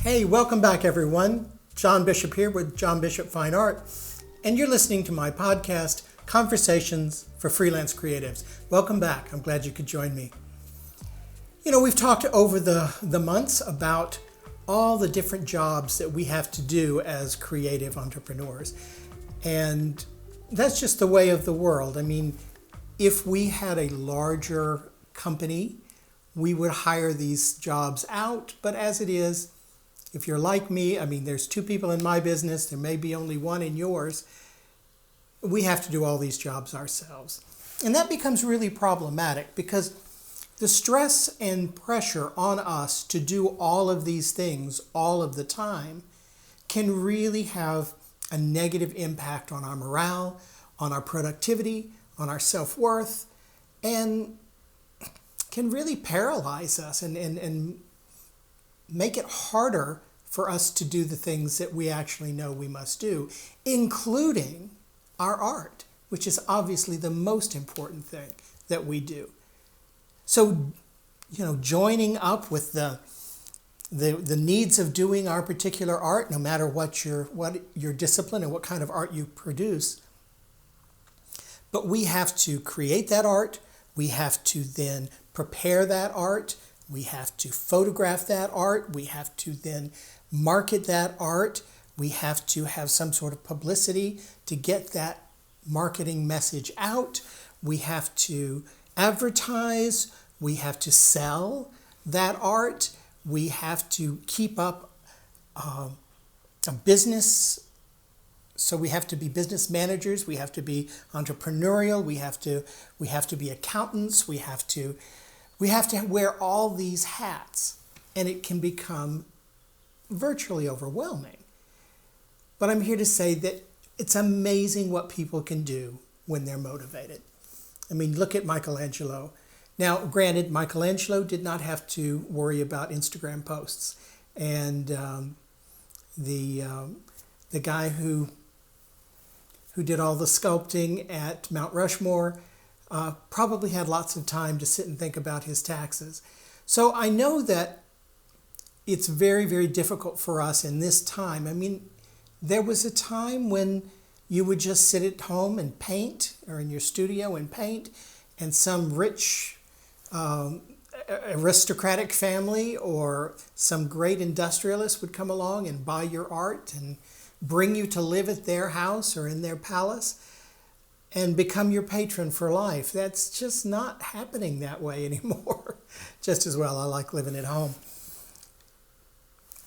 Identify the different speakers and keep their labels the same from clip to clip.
Speaker 1: Hey, welcome back everyone. John Bishop here with John Bishop Fine Art, and you're listening to my podcast, Conversations for Freelance Creatives. Welcome back. I'm glad you could join me. You know, we've talked over the months about all the different jobs that we have to do as creative entrepreneurs. And that's just the way of the world. I mean, if we had a larger company, we would hire these jobs out. But as it is, if you're like me, I mean, there's two people in my business, there may be only one in yours. We have to do all these jobs ourselves. And that becomes really problematic because the stress and pressure on us to do all of these things all of the time can really have a negative impact on our morale, on our productivity, on our self-worth, and can really paralyze us and make it harder for us to do the things that we actually know we must do, including our art, which is obviously the most important thing that we do. So, you know, joining up with the needs of doing our particular art, no matter what your discipline and what kind of art you produce, but we have to create that art, we have to then prepare that art, we have to photograph that art, we have to then market that art, we have to have some sort of publicity to get that marketing message out, we have to advertise, we have to sell that art, we have to keep up a business. So we have to be business managers, we have to be entrepreneurial, we have to be accountants, we have to wear all these hats, and it can become virtually overwhelming. But I'm here to say that it's amazing what people can do when they're motivated. I mean, look at Michelangelo. Now, granted, Michelangelo did not have to worry about Instagram posts, and the guy who did all the sculpting at Mount Rushmore probably had lots of time to sit and think about his taxes. So I know that it's very, very difficult for us in this time. I mean, there was a time when you would just sit at home and paint, or in your studio and paint, and some rich aristocratic family or some great industrialist would come along and buy your art and bring you to live at their house or in their palace and become your patron for life. That's just not happening that way anymore. Just as well, I like living at home.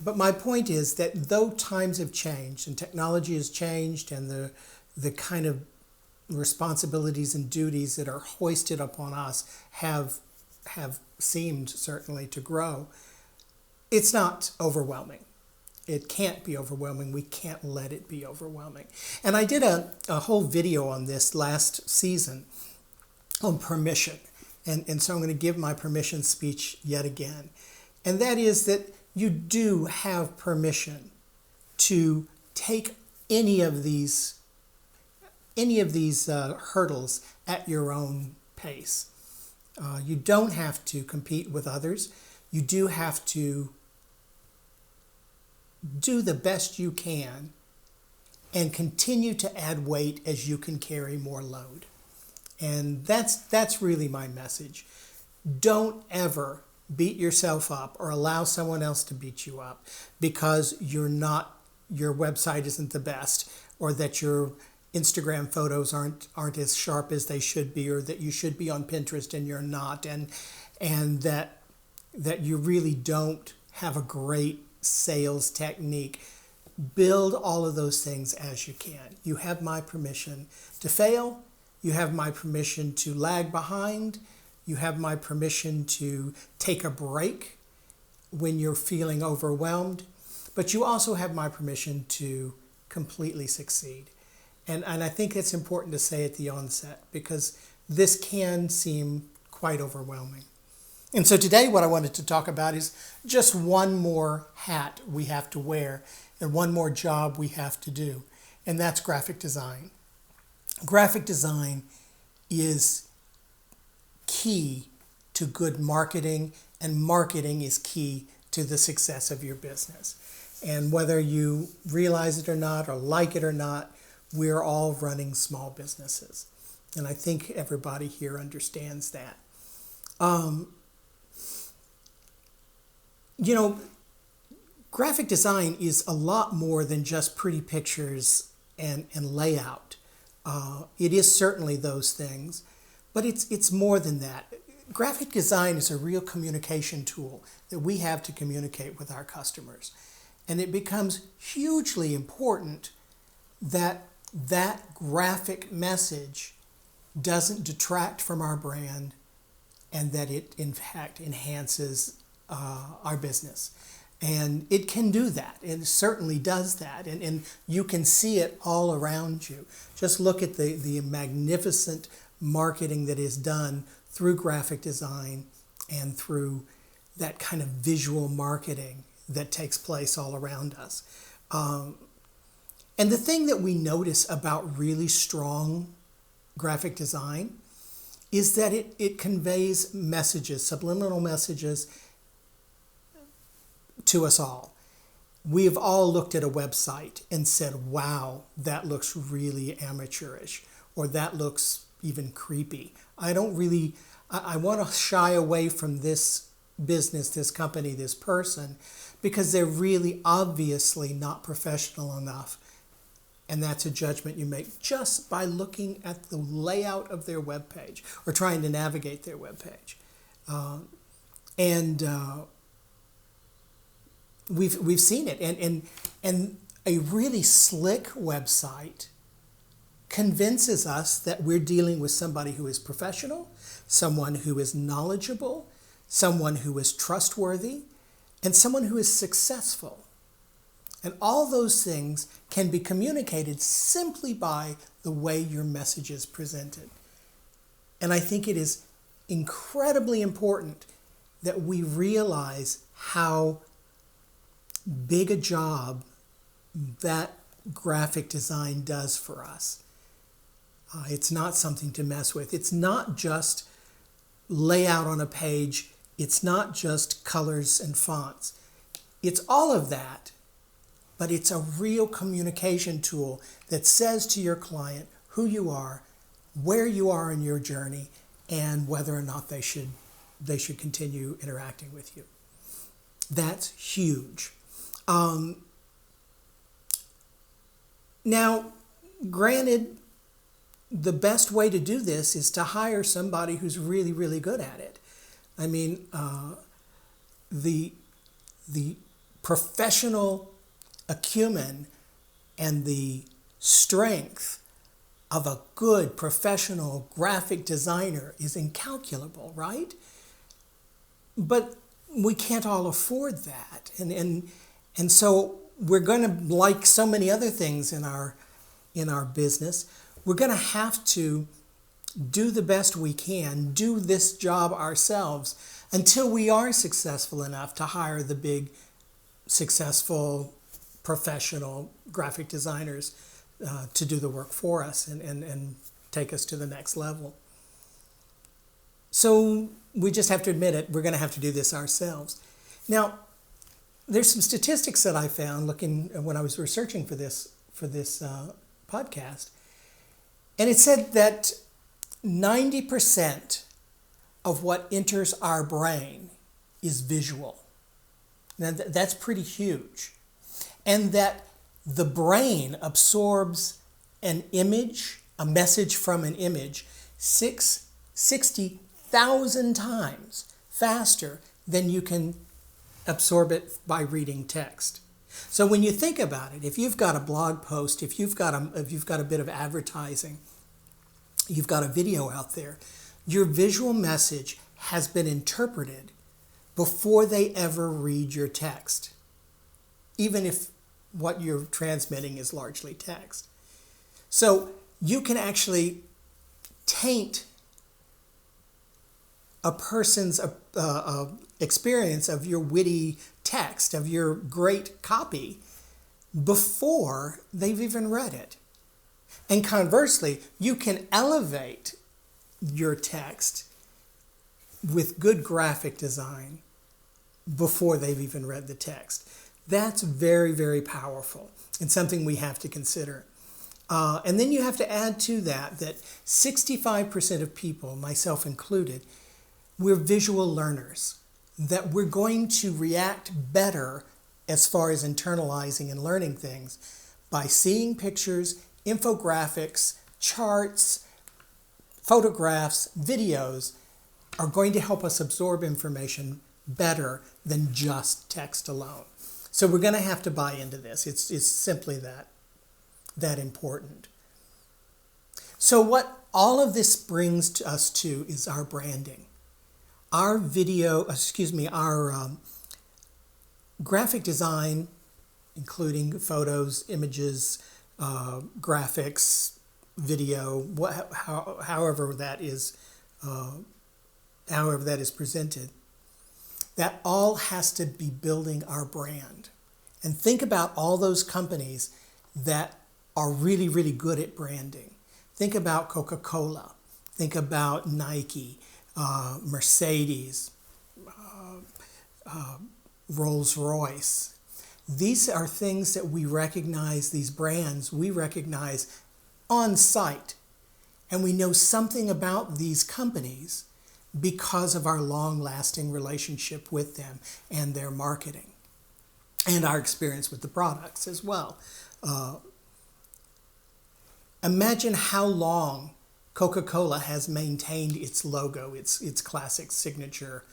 Speaker 1: But my point is that though times have changed and technology has changed and the kind of responsibilities and duties that are hoisted upon us have seemed certainly to grow, it's not overwhelming. It can't be overwhelming. We can't let it be overwhelming. And I did a whole video on this last season on permission. And so I'm going to give my permission speech yet again. And that is that you do have permission to take any of these hurdles at your own pace. You don't have to compete with others. You do have to do the best you can and continue to add weight as you can carry more load. And that's really my message. Don't ever beat yourself up or allow someone else to beat you up because your website isn't the best, or that your Instagram photos aren't as sharp as they should be, or that you should be on Pinterest and you're not, and that you really don't have a great sales technique. Build all of those things as you can. You have my permission to fail. You have my permission to lag behind. You have my permission to take a break when you're feeling overwhelmed. But you also have my permission to completely succeed. And I think it's important to say at the onset because this can seem quite overwhelming. And so today what I wanted to talk about is just one more hat we have to wear and one more job we have to do, and that's graphic design. Graphic design is key to good marketing, and marketing is key to the success of your business. And whether you realize it or not, or like it or not, we're all running small businesses. And I think everybody here understands that. You know, graphic design is a lot more than just pretty pictures and layout. It is certainly those things, but it's more than that. Graphic design is a real communication tool that we have to communicate with our customers. And it becomes hugely important that that graphic message doesn't detract from our brand and that it, in fact, enhances our business. And it can do that. It certainly does that. And you can see it all around you. Just look at the magnificent marketing that is done through graphic design and through that kind of visual marketing that takes place all around us. And the thing that we notice about really strong graphic design is that it conveys messages, subliminal messages, to us all. We've all looked at a website and said, wow, that looks really amateurish, or that looks even creepy. I want to shy away from this business, this company, this person, because they're really obviously not professional enough. And that's a judgment you make just by looking at the layout of their webpage or trying to navigate their webpage. We've seen it, and a really slick website convinces us that we're dealing with somebody who is professional, someone who is knowledgeable, someone who is trustworthy, and someone who is successful. And all those things can be communicated simply by the way your message is presented. And I think it is incredibly important that we realize how big a job that graphic design does for us. It's not something to mess with. It's not just layout on a page. It's not just colors and fonts. It's all of that, but it's a real communication tool that says to your client who you are, where you are in your journey, and whether or not they should continue interacting with you. That's huge. Now, granted, the best way to do this is to hire somebody who's really, really good at it. I mean, the professional acumen and the strength of a good professional graphic designer is incalculable, right? But we can't all afford that. And so we're going to, like so many other things in our business, we're going to have to do the best we can, do this job ourselves until we are successful enough to hire the big, successful, professional graphic designers to do the work for us and take us to the next level. So we just have to admit it, we're going to have to do this ourselves. Now, there's some statistics that I found looking when I was researching for this podcast, and it said that 90% of what enters our brain is visual. Now that's pretty huge, and that the brain absorbs an image, a message from an image, 60,000 times faster than you can absorb it by reading text. So when you think about it, if you've got a blog post, if you've got a bit of advertising, you've got a video out there, your visual message has been interpreted before they ever read your text, even if what you're transmitting is largely text. So you can actually taint a person's experience of your witty text, of your great copy, before they've even read it. And conversely, you can elevate your text with good graphic design before they've even read the text. That's very, very powerful and something we have to consider. And then you have to add to that 65% of people, myself included, we're visual learners, that we're going to react better as far as internalizing and learning things by seeing pictures, infographics, charts, photographs, videos are going to help us absorb information better than just text alone. So we're going to have to buy into this. It's simply that important. So what all of this brings us to is our branding. Our graphic design, including photos, images, graphics, video, however that is presented, that all has to be building our brand. And think about all those companies that are really, really good at branding. Think about Coca-Cola. Think about Nike, Mercedes, Rolls-Royce. These are things that we recognize, these brands we recognize on sight. And we know something about these companies because of our long-lasting relationship with them and their marketing and our experience with the products as well. Imagine how long Coca-Cola has maintained its logo, its classic signature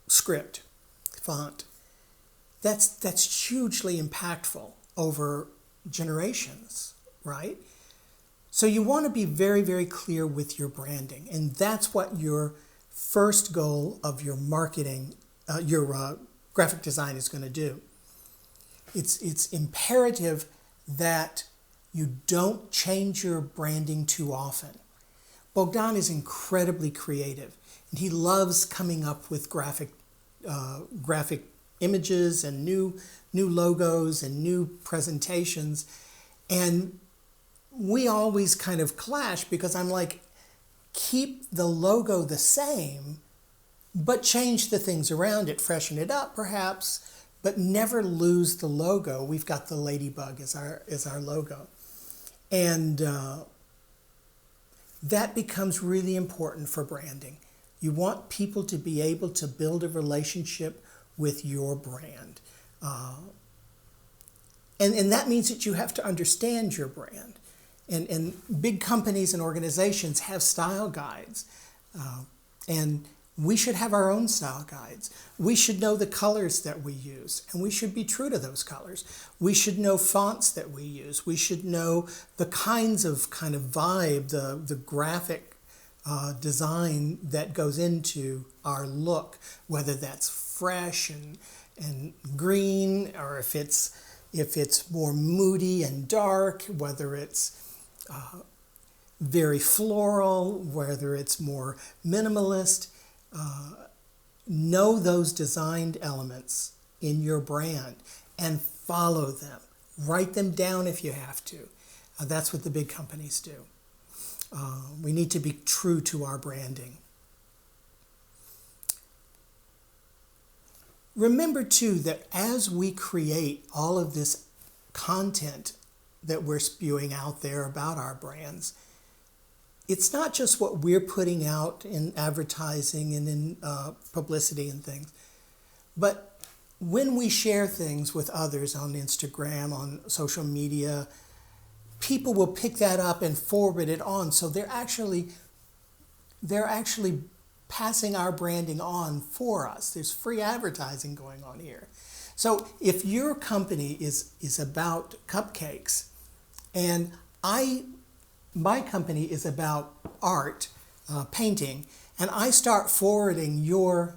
Speaker 1: script, font. That's hugely impactful over generations, right? So you want to be very, very clear with your branding, and that's what your first goal of your marketing, your graphic design is going to do. It's imperative that you don't change your branding too often. Bogdan is incredibly creative, and he loves coming up with graphic images and new logos and new presentations. And we always kind of clash because I'm like, keep the logo the same, but change the things around it, freshen it up perhaps, but never lose the logo. We've got the ladybug as our logo. And that becomes really important for branding. You want people to be able to build a relationship with your brand. And that means that you have to understand your brand. And big companies and organizations have style guides. And we should have our own style guides. We should know the colors that we use, and we should be true to those colors. We should know fonts that we use. We should know the kinds of kind of vibe, the graphic design that goes into our look, whether that's fresh and green, or if it's more moody and dark, whether it's very floral, whether it's more minimalist. Know those designed elements in your brand and follow them. Write them down if you have to. That's what the big companies do. We need to be true to our branding. Remember, too, that as we create all of this content that we're spewing out there about our brands, it's not just what we're putting out in advertising and in publicity and things, but when we share things with others on Instagram, on social media, people will pick that up and forward it on. So they're actually passing our branding on for us. There's free advertising going on here. So if your company is about cupcakes, and my company is about art, painting, and I start forwarding your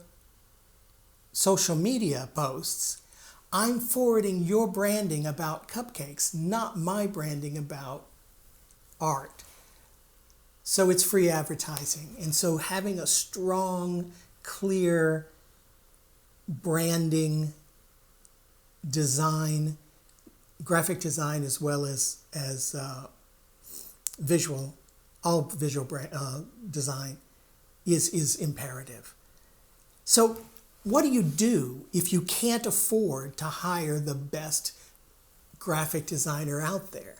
Speaker 1: social media posts, I'm forwarding your branding about cupcakes, not my branding about art. So it's free advertising. And so having a strong, clear branding design, graphic design, as well as visual design is imperative. So what do you do if you can't afford to hire the best graphic designer out there?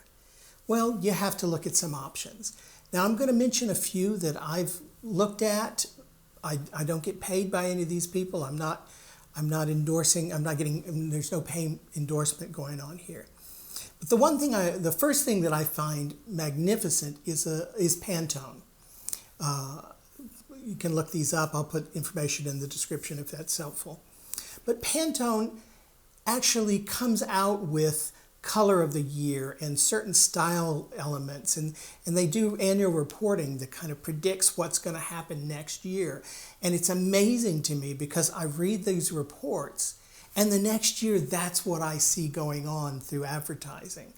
Speaker 1: Well, you have to look at some options. Now, I'm going to mention a few that I've looked at. I don't get paid by any of these people. I'm not endorsing. There's no pay endorsement going on here. But the first thing that I find magnificent is Pantone. You can look these up. I'll put information in the description if that's helpful. But Pantone actually comes out with color of the year and certain style elements, and they do annual reporting that kind of predicts what's going to happen next year. And it's amazing to me because I read these reports and the next year that's what I see going on through advertising.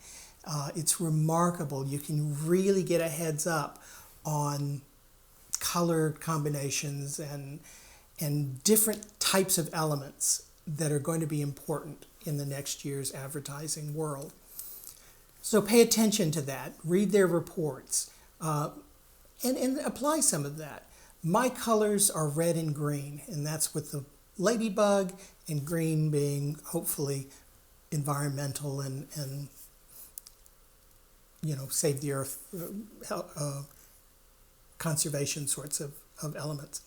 Speaker 1: It's remarkable. You can really get a heads up on color combinations and different types of elements that are going to be important in the next year's advertising world. So pay attention to that, read their reports, and apply some of that. My colors are red and green, and that's with the ladybug, and green being hopefully environmental and save the earth, conservation sorts of elements.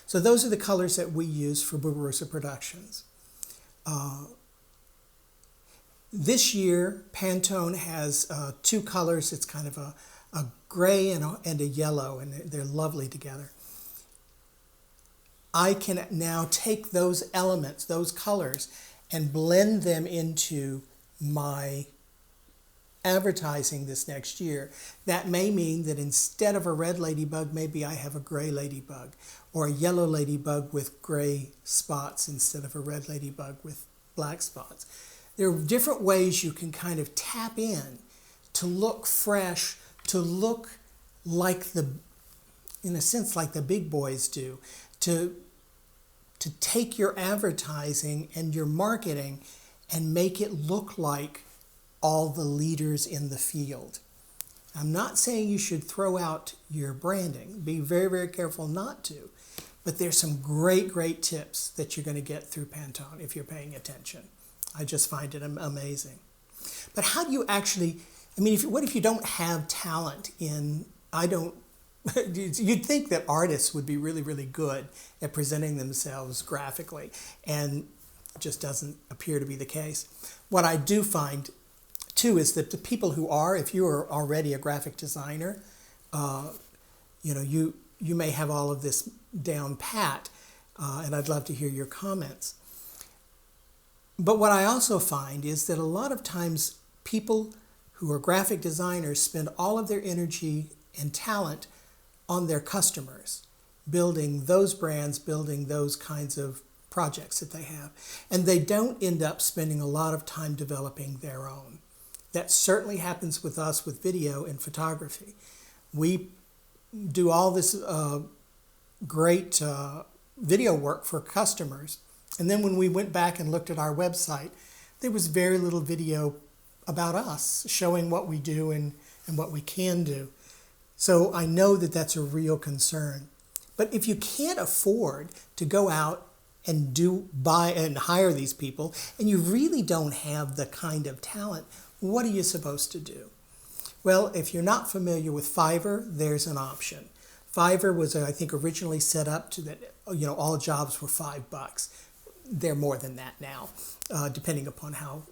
Speaker 1: So those are the colors that we use for Barbarossa Productions. This year, Pantone has two colors. It's kind of a gray and a yellow, and they're lovely together. I can now take those elements, those colors, and blend them into my advertising this next year. That may mean that instead of a red ladybug, maybe I have a gray ladybug, or a yellow ladybug with gray spots instead of a red ladybug with black spots. There are different ways you can kind of tap in to look fresh, to look like in a sense, like the big boys do, to take your advertising and your marketing and make it look like all the leaders in the field. I'm not saying you should throw out your branding. Be very, very careful not to. But there's some great, great tips that you're going to get through Pantone if you're paying attention. I just find it amazing. But how do you actually, what if you don't have talent you'd think that artists would be really, really good at presenting themselves graphically, and it just doesn't appear to be the case. What I do find, too, is that the people who are, if you are already a graphic designer, you may have all of this down pat, and I'd love to hear your comments. But what I also find is that a lot of times people who are graphic designers spend all of their energy and talent on their customers, building those brands, building those kinds of projects that they have. And they don't end up spending a lot of time developing their own. That certainly happens with us with video and photography. We do all this great video work for customers. And then when we went back and looked at our website, there was very little video about us, showing what we do and what we can do. So I know that that's a real concern. But if you can't afford to go out and buy and hire these people, and you really don't have the kind of talent, what are you supposed to do? Well, if you're not familiar with Fiverr, there's an option. Fiverr was, I think, originally set up to that, all jobs were $5. They're more than that now, depending upon how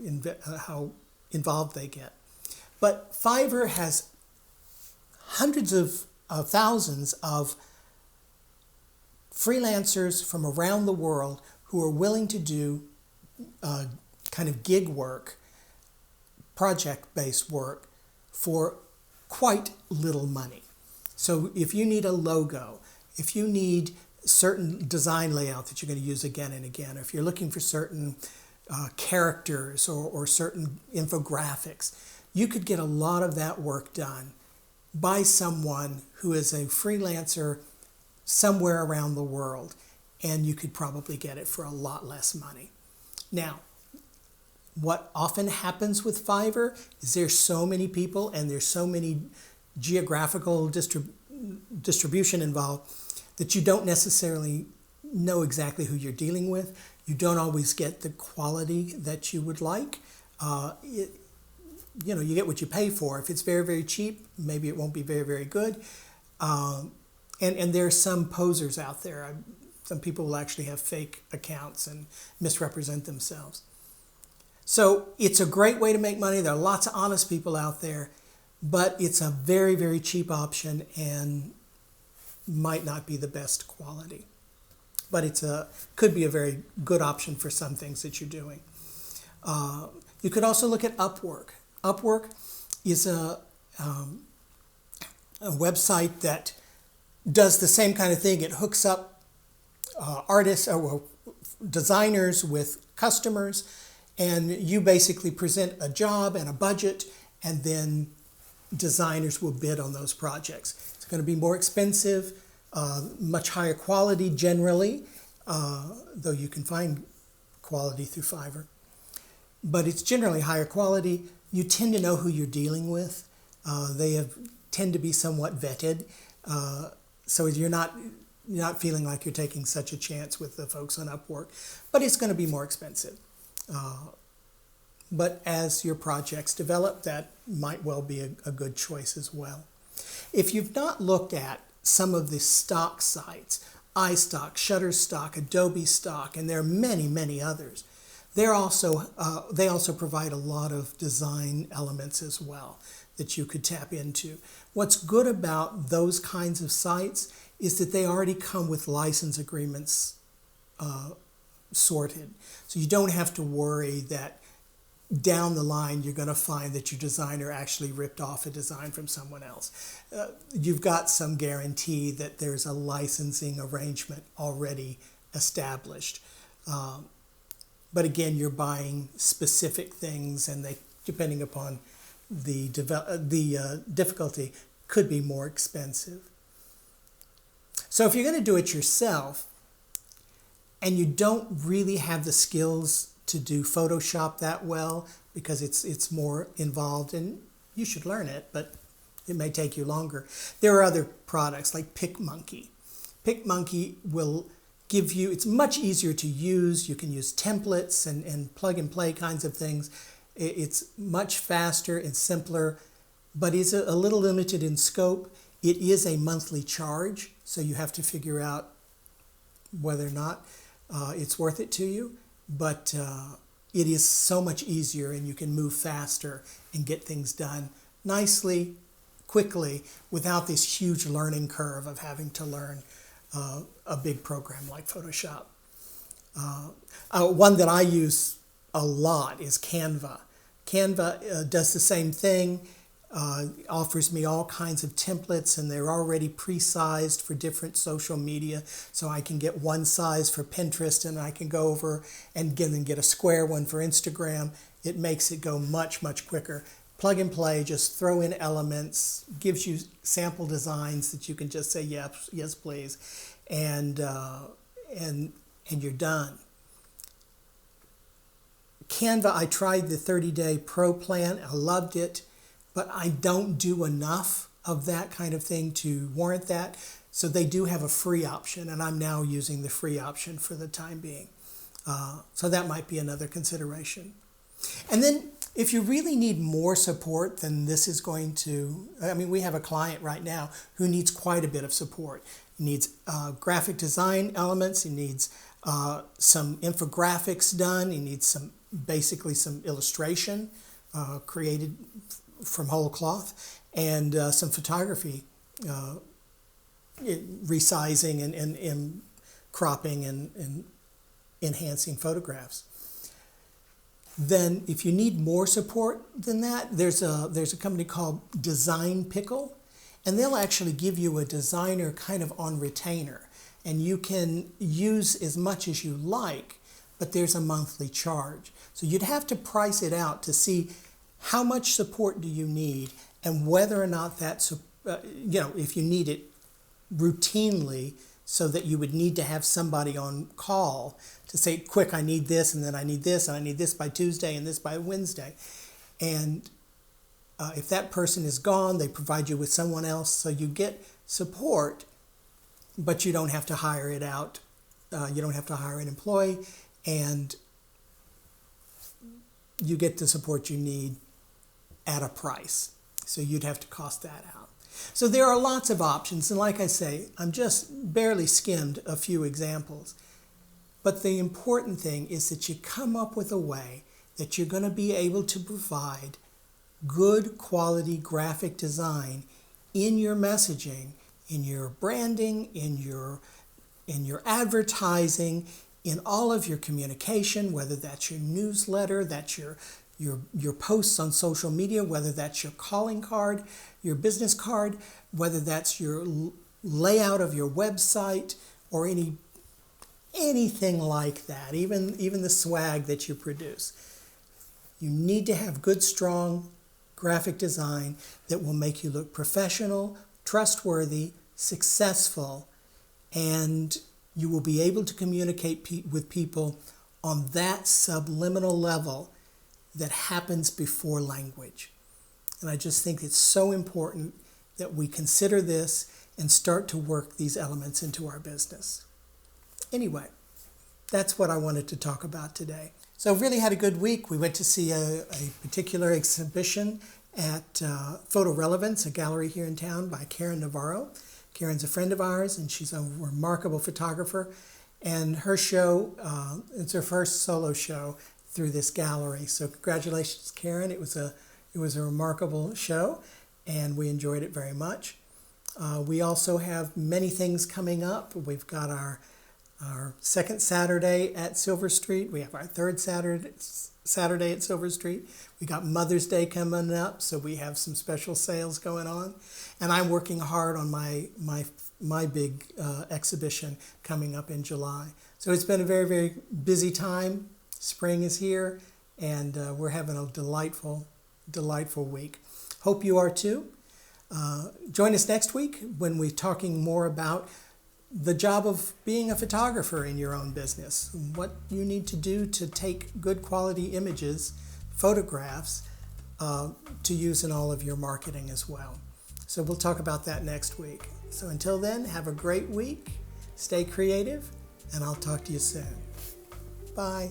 Speaker 1: involved they get. But Fiverr has hundreds of thousands of freelancers from around the world who are willing to do kind of gig work, project-based work for quite little money. So if you need a logo, if you need certain design layout that you're going to use again and again, or if you're looking for certain characters or certain infographics, you could get a lot of that work done by someone who is a freelancer somewhere around the world, and you could probably get it for a lot less money. Now, what often happens with Fiverr is there's so many people and there's so many geographical distribution involved that you don't necessarily know exactly who you're dealing with. You don't always get the quality that you would like. You get what you pay for. If it's very, very cheap, maybe it won't be very, very good. And there are some posers out there. Some people will actually have fake accounts and misrepresent themselves. So it's a great way to make money. There are lots of honest people out there, but it's a very, very cheap option and might not be the best quality. But could be a very good option for some things that you're doing. You could also look at Upwork. Upwork is a website that does the same kind of thing. It hooks up artists or designers with customers, and you basically present a job and a budget, and then designers will bid on those projects. It's going to be more expensive, much higher quality generally, though you can find quality through Fiverr. But it's generally higher quality. You tend to know who you're dealing with. They tend to be somewhat vetted, so you're not feeling like you're taking such a chance with the folks on Upwork. But it's going to be more expensive. But as your projects develop, that might well be a good choice as well. If you've not looked at some of the stock sites, iStock, Shutterstock, Adobe Stock, and there are many, many others, they also provide a lot of design elements as well that you could tap into. What's good about those kinds of sites is that they already come with license agreements sorted. So you don't have to worry that down the line you're going to find that your designer actually ripped off a design from someone else. You've got some guarantee that there's a licensing arrangement already established. But again, you're buying specific things, and they, depending upon the difficulty, could be more expensive. So if you're going to do it yourself, and you don't really have the skills to do Photoshop that well, because it's more involved, and you should learn it, but it may take you longer. There are other products like PicMonkey. PicMonkey will give you, it's much easier to use. You can use templates and plug and play kinds of things. It's much faster and simpler, but is a little limited in scope. It is a monthly charge, so you have to figure out whether or not it's worth it to you. But it is so much easier, and you can move faster and get things done nicely, quickly, without this huge learning curve of having to learn a big program like Photoshop. One that I use a lot is Canva. Canva does the same thing, offers me all kinds of templates, and they're already pre-sized for different social media. So I can get one size for Pinterest, and I can go over and get a square one for Instagram. It makes it go much, much quicker. Plug and play, just throw in elements, gives you sample designs that you can just say, yes, please, and you're done. Canva, I tried the 30-day pro plan. I loved it, but I don't do enough of that kind of thing to warrant that. So they do have a free option, and I'm now using the free option for the time being. So that might be another consideration. And then if you really need more support than this is going to, we have a client right now who needs quite a bit of support. He needs graphic design elements. He needs some infographics done. He needs basically some illustration created from whole cloth, and some photography, resizing and cropping and enhancing photographs. Then if you need more support than that, there's a company called Design Pickle, and they'll actually give you a designer kind of on retainer, and you can use as much as you like, but there's a monthly charge. So you'd have to price it out to see how much support do you need, and whether or not that's, if you need it routinely, so that you would need to have somebody on call to say, quick, I need this, and then I need this, and I need this by Tuesday, and this by Wednesday. And if that person is gone, they provide you with someone else, so you get support, but you don't have to hire it out You don't have to hire an employee, and you get the support you need at a price. So you'd have to cost that out. So there are lots of options, and like I say, I'm just barely skimmed a few examples. But the important thing is that you come up with a way that you're going to be able to provide good quality graphic design in your messaging, in your branding, in your advertising, in all of your communication, whether that's your newsletter, that's your posts on social media, whether that's your calling card, your business card, whether that's your layout of your website, or anything like that, even the swag that you produce. You need to have good, strong graphic design that will make you look professional, trustworthy, successful, and you will be able to communicate with people on that subliminal level that happens before language. And I just think it's so important that we consider this and start to work these elements into our business. Anyway, that's what I wanted to talk about today. So I've really had a good week. We went to see a particular exhibition at Photo Relevance, a gallery here in town by Karen Navarro. Karen's a friend of ours, and she's a remarkable photographer. And her show, it's her first solo show through this gallery. So congratulations, Karen. It was a remarkable show, and we enjoyed it very much. We also have many things coming up. We've got our second Saturday at Silver Street. We have our third Saturday at Silver Street. We got Mother's Day coming up, so we have some special sales going on. And I'm working hard on my big exhibition coming up in July. So it's been a very, very busy time. Spring is here, and we're having a delightful week. Hope you are too. Join us next week when we're talking more about the job of being a photographer in your own business, what you need to do to take good quality images, photographs, to use in all of your marketing as well. So we'll talk about that next week. So until then, have a great week, stay creative, and I'll talk to you soon. Bye.